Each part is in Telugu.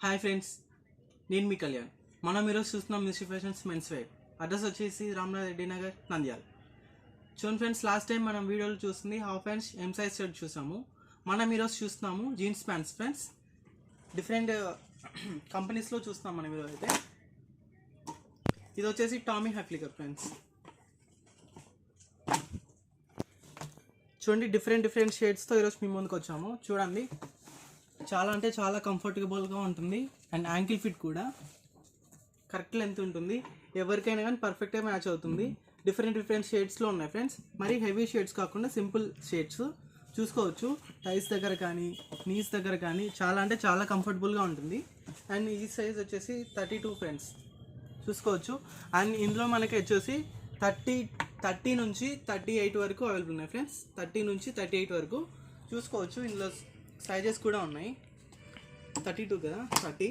హాయ్ ఫ్రెండ్స్, నేను మీ కళ్యాణ్. మనం ఈరోజు చూస్తున్నాం mystery fashions men's wear. Address వచ్చేసి రామనాథరెడ్డి నగర్, నంద్యాల. చూడండి ఫ్రెండ్స్, లాస్ట్ టైం మనం వీడియోలో చూస్తుంది half hands M size shirt చూసాము. మనం ఈరోజు చూస్తున్నాము జీన్స్ ప్యాంట్స్ ఫ్రెండ్స్. డిఫరెంట్ కంపెనీస్లో చూస్తున్నాం మనం ఈరోజు అయితే. ఇది వచ్చేసి టామీ హిల్ఫిగర్ ఫ్రెండ్స్. చూడండి, డిఫరెంట్ షేడ్స్తో ఈరోజు మీ ముందుకు వచ్చాము. చూడండి, చాలా అంటే చాలా కంఫర్టబుల్గా ఉంటుంది. అండ్ యాంకిల్ ఫిట్ కూడా కరెక్ట్ లెంత్ ఉంటుంది. ఎవరికైనా కానీ పర్ఫెక్ట్గా మ్యాచ్ అవుతుంది. డిఫరెంట్ షేడ్స్లో ఉన్నాయి ఫ్రెండ్స్. మరి హెవీ షేడ్స్ కాకుండా సింపుల్ షేడ్స్ చూసుకోవచ్చు. థైస్ దగ్గర కానీ నీస్ దగ్గర కానీ చాలా అంటే చాలా కంఫర్టబుల్గా ఉంటుంది. అండ్ ఈ సైజ్ వచ్చేసి 32 ఫ్రెండ్స్ చూసుకోవచ్చు. అండ్ ఇందులో మనకి వచ్చేసి 30 నుంచి 38 వరకు అవైలబుల్ ఉన్నాయి ఫ్రెండ్స్. 30 నుంచి 38 వరకు చూసుకోవచ్చు. ఇందులో సైజెస్ కూడా ఉన్నాయి. 32 కదా, 30,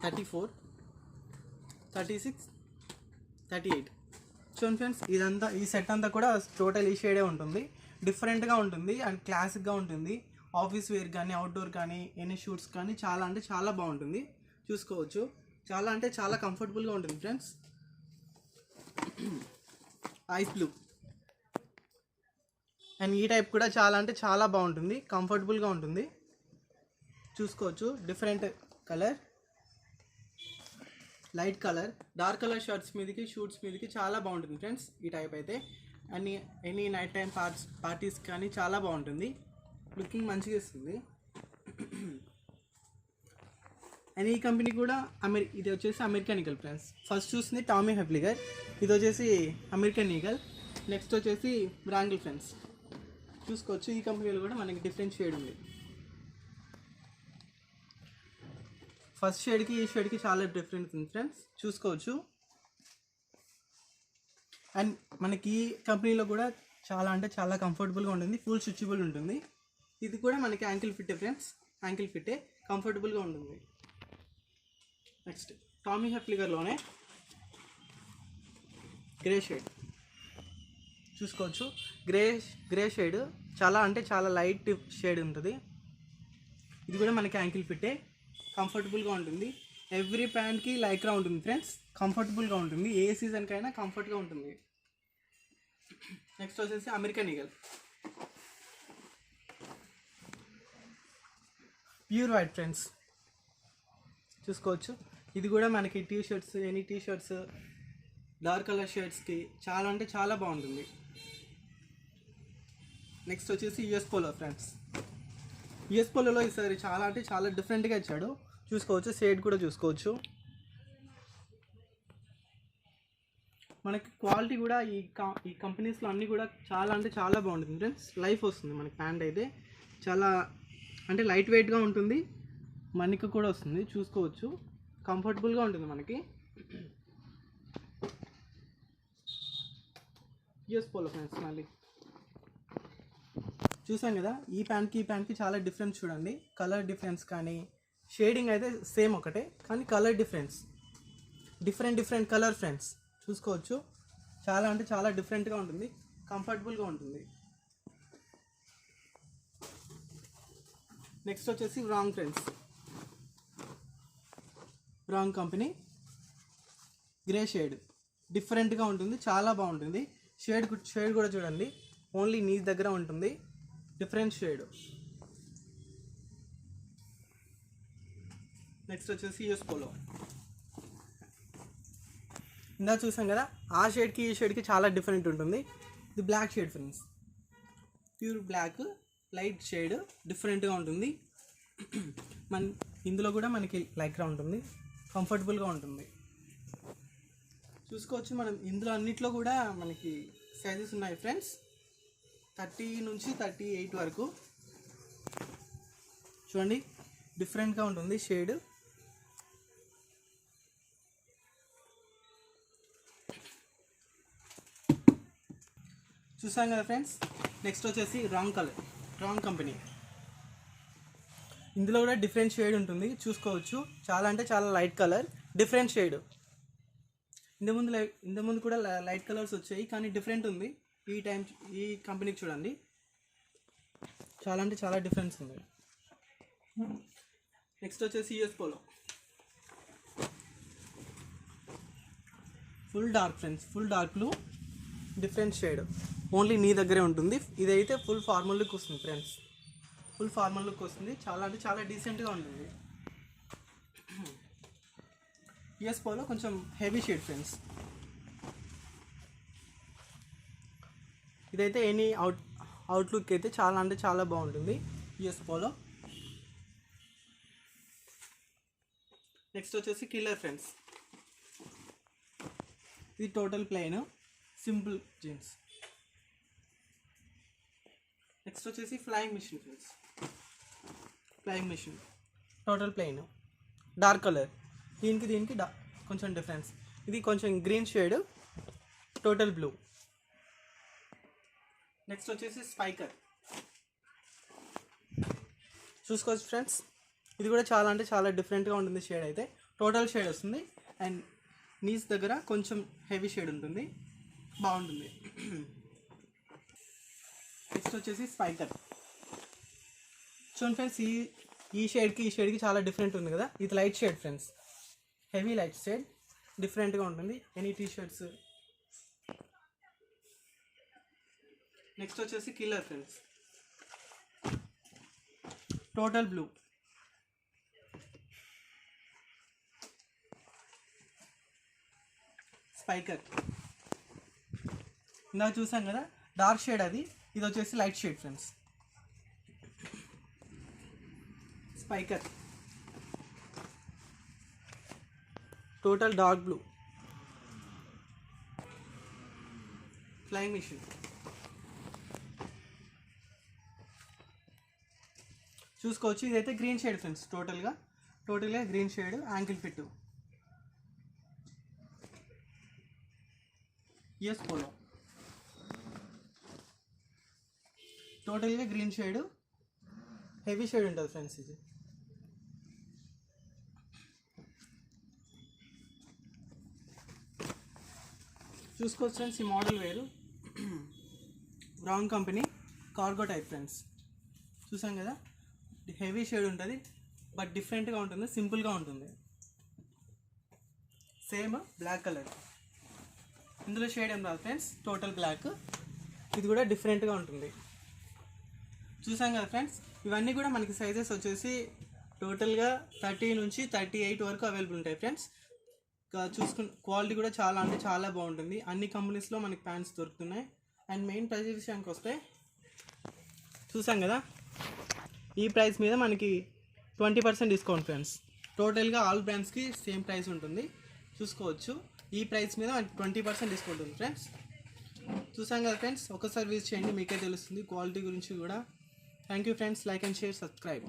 34, 36, 38. చూడండి ఫ్రెండ్స్, ఇదంతా ఈ సెట్ అంతా కూడా టోటల్ ఈ షేడే ఉంటుంది. డిఫరెంట్గా ఉంటుంది అండ్ క్లాసిక్గా ఉంటుంది. ఆఫీస్ వేర్ కానీ అవుట్డోర్ కానీ ఎనీ షూట్స్ కానీ చాలా అంటే చాలా బాగుంటుంది. చూసుకోవచ్చు, చాలా అంటే చాలా కంఫర్టబుల్గా ఉంటుంది ఫ్రెండ్స్. ఐస్ బ్లూ అండ్ ఈ టైప్ కూడా చాలా అంటే చాలా బాగుంటుంది, కంఫర్టబుల్గా ఉంటుంది. చూసుకోవచ్చు, different colour, light colour, dark colour shirts మీదకి షూట్స్ మీదకి చాలా బాగుంటుంది ఫ్రెండ్స్ ఈ టైప్ అయితే. And any night time parties కానీ చాలా బాగుంటుంది. లుకింగ్ మంచిగా ఇస్తుంది. అండ్ ఈ కంపెనీ కూడా ఇది వచ్చేసి అమెరికన్ ఈగల్ ఫ్రెండ్స్. ఫస్ట్ చూసింది టామీ హిల్ఫిగర్, ఇది వచ్చేసి అమెరికన్ ఈగల్. నెక్స్ట్ వచ్చేసి బ్రాంగిల్ ఫ్రెండ్స్. చూసుకోవచ్చు, ఈ కంపెనీలో కూడా మనకి డిఫరెంట్ షేడ్ ఉంది. ఫస్ట్ షేడ్కి ఈ షేడ్కి చాలా డిఫరెంట్ ఉంది ఫ్రెండ్స్. చూసుకోవచ్చు. అండ్ మనకి ఈ కంపెనీలో కూడా చాలా అంటే చాలా కంఫర్టబుల్గా ఉంటుంది. ఫుల్ స్ట్రెచబుల్ ఉంటుంది. ఇది కూడా మనకి యాంకిల్ ఫిట్టే ఫ్రెండ్స్. యాంకిల్ ఫిట్టే, కంఫర్టబుల్గా ఉంటుంది. నెక్స్ట్ టామీ హిల్ఫిగర్లోనే గ్రే షేడ్ చూసుకోవచ్చు. గ్రే షేడ్ చాలా అంటే చాలా లైట్ షేడ్ ఉంటుంది. ఇది కూడా మనకి యాంకిల్ ఫిట్టే, కంఫర్టబుల్గా ఉంటుంది. ఎవ్రీ ప్యాంట్కి లైక్రా ఉంటుంది ఫ్రెండ్స్. కంఫర్టబుల్గా ఉంటుంది, ఏ సీజన్కైనా కంఫర్ట్గా ఉంటుంది. నెక్స్ట్ వచ్చేసి American Eagle pure white friends. చూసుకోవచ్చు, ఇది కూడా మనకి t shirts, any t shirts, dark colour షర్ట్స్కి చాలా అంటే చాలా బాగుంటుంది. నెక్స్ట్ వచ్చేసి యుఎస్ పోలో ఫ్రెండ్స్. యుఎస్ పోలోలో ఈసారి చాలా అంటే చాలా డిఫరెంట్గా ఇచ్చాడు. చూసుకోవచ్చు, షేడ్ కూడా చూసుకోవచ్చు. మనకి క్వాలిటీ కూడా ఈ కంపెనీస్లో అన్నీ కూడా చాలా అంటే చాలా బాగుంటుంది ఫ్రెండ్స్. లైఫ్ వస్తుంది మనకి. ప్యాంట్ అయితే చాలా అంటే లైట్ వెయిట్గా ఉంటుంది, మన్నిక కూడా వస్తుంది. చూసుకోవచ్చు, కంఫర్టబుల్గా ఉంటుంది మనకి. US Polo friends. మళ్ళీ చూసాం కదా, ఈ ప్యాంట్కి చాలా డిఫరెన్స్ చూడండి. కలర్ డిఫరెన్స్ కానీ షేడింగ్ అయితే సేమ్ ఒకటే, కానీ కలర్ డిఫరెంట్ కలర్ ఫ్రెండ్స్. చూసుకోవచ్చు, చాలా అంటే చాలా డిఫరెంట్గా ఉంటుంది, కంఫర్టబుల్గా ఉంటుంది. నెక్స్ట్ వచ్చేసి wrong friends. Wrong company grey shade డిఫరెంట్గా ఉంటుంది, చాలా బాగుంటుంది. షేడ్ కూడా చూడండి, ఓన్లీ నీ దగ్గర ఉంటుంది. Different shade. నెక్స్ట్ వచ్చేసి యూఎస్ పోలో. ఇందా చూసాం కదా, ఆ షేడ్కి ఈ షేడ్కి చాలా డిఫరెంట్ ఉంటుంది. ఇది black shade friends. Pure black, light shade, డిఫరెంట్గా ఉంటుంది. ఇందులో కూడా మనకి లైక్రా ఉంటుంది, కంఫర్టబుల్గా ఉంటుంది. చూసుకోవచ్చు, మనం ఇందులో అన్నిట్లో కూడా మనకి సైజెస్ ఉన్నాయి ఫ్రెండ్స్. 30 నుంచి 38 వరకు. చూడండి, డిఫరెంట్గా ఉంటుంది షేడ్. చూసాం కదా ఫ్రెండ్స్. నెక్స్ట్ వచ్చేసి రాంగ్ కంపెనీ. ఇందులో కూడా డిఫరెంట్ షేడ్ ఉంటుంది. చూసుకోవచ్చు, చాలా అంటే చాలా లైట్ కలర్, డిఫరెంట్ షేడ్. ఇంతకుముందు కూడా లైట్ కలర్స్ వచ్చాయి, కానీ డిఫరెంట్ ఉంది. ఈ కంపెనీకి చూడండి, చాలా అంటే చాలా డిఫరెన్స్ ఉంది. నెక్స్ట్ వచ్చేసి US Polo, full dark friends, full dark blue, different shade, only నీ దగ్గరే ఉంటుంది. ఇదైతే ఫుల్ ఫార్మల్ లుక్ వస్తుంది ఫ్రెండ్స్, ఫుల్ ఫార్మల్ లుక్ వస్తుంది, చాలా అంటే చాలా డీసెంట్గా ఉంటుంది. యూఎస్ పోలో కొంచెం హెవీ షేడ్ ఫ్రెండ్స్. ఇదైతే ఎనీ అవుట్లుక్ అయితే చాలా అంటే చాలా బాగుంటుంది యూఎస్ పోలో. నెక్స్ట్ వచ్చేసి కిల్లర్ ఫ్రెండ్స్. ఇది total plain simple jeans. Next వచ్చేసి Flying Machine friends. Flying Machine total plain dark colour, దీనికి కొంచెం డిఫరెన్స్. ఇది కొంచెం green shade, total blue. Next వచ్చేసి స్పైకర్ చూసుకోవచ్చు ఫ్రెండ్స్. ఇది కూడా చాలా అంటే చాలా డిఫరెంట్గా ఉంటుంది షేడ్ అయితే. టోటల్ షేడ్ వస్తుంది అండ్ నీస్ దగ్గర కొంచెం హెవీ షేడ్ ఉంటుంది, బాగుంటుంది. నెక్స్ట్ వచ్చేసి స్పైకర్ చూడండి ఫ్రెండ్స్. ఈ షేడ్కి చాలా డిఫరెంట్ ఉంది కదా. ఇది light shade friends, heavy light shade, డిఫరెంట్గా ఉంటుంది ఎనీ టీ షర్ట్స్. నెక్స్ట్ వచ్చేసి killer friends. Total blue, Spykar ఇందాక చూసాం కదా డార్క్ షేడ్, ఇది వచ్చేసి light shade friends. Spykar total dark blue. Flying Machine చూసుకోవచ్చు. ఇదైతే గ్రీన్ షేడ్ ఫ్రెండ్స్, టోటల్గా green shade, ankle fit. US Polo టోటల్గా గ్రీన్ షేడ్, హెవీ షేడ్ ఉంటుంది ఫ్రెండ్స్. ఇది చూసుకోవచ్చు ఫ్రెండ్స్. ఈ మోడల్ వేరు, brown company, cargo type friends. చూసాం కదా, హెవీ షేడ్ ఉంటుంది బట్ డిఫరెంట్గా ఉంటుంది, సింపుల్గా ఉంటుంది. సేమ్ బ్లాక్ కలర్, ఇందులో షేడ్ ఏం రాదు ఫ్రెండ్స్, టోటల్ బ్లాక్. ఇది కూడా డిఫరెంట్గా ఉంటుంది. చూసాం కదా ఫ్రెండ్స్. ఇవన్నీ కూడా మనకి సైజెస్ వచ్చేసి టోటల్గా 30 నుంచి 38 వరకు అవైలబుల్ ఉంటాయి ఫ్రెండ్స్. చూసుకుని క్వాలిటీ కూడా చాలా అంటే చాలా బాగుంటుంది. అన్ని కంపెనీస్లో మనకి ప్యాంట్స్ దొరుకుతున్నాయి. అండ్ మెయిన్ ప్రైస్ విషయానికి వస్తే చూసాం కదా, ఈ ప్రైస్ మీద మనకి 20% డిస్కౌంట్ ఫ్రెండ్స్. టోటల్గా ఆల్ బ్రాండ్స్కి సేమ్ ప్రైస్ ఉంటుంది, చూసుకోవచ్చు. ఈ ప్రైస్ మీద మనకి 20% డిస్కౌంట్ ఉంది ఫ్రెండ్స్. చూసాం కదా ఫ్రెండ్స్, ఒకసారి విజిట్ చేయండి, మీకే తెలుస్తుంది క్వాలిటీ గురించి కూడా. Thank you friends. Like and share, subscribe.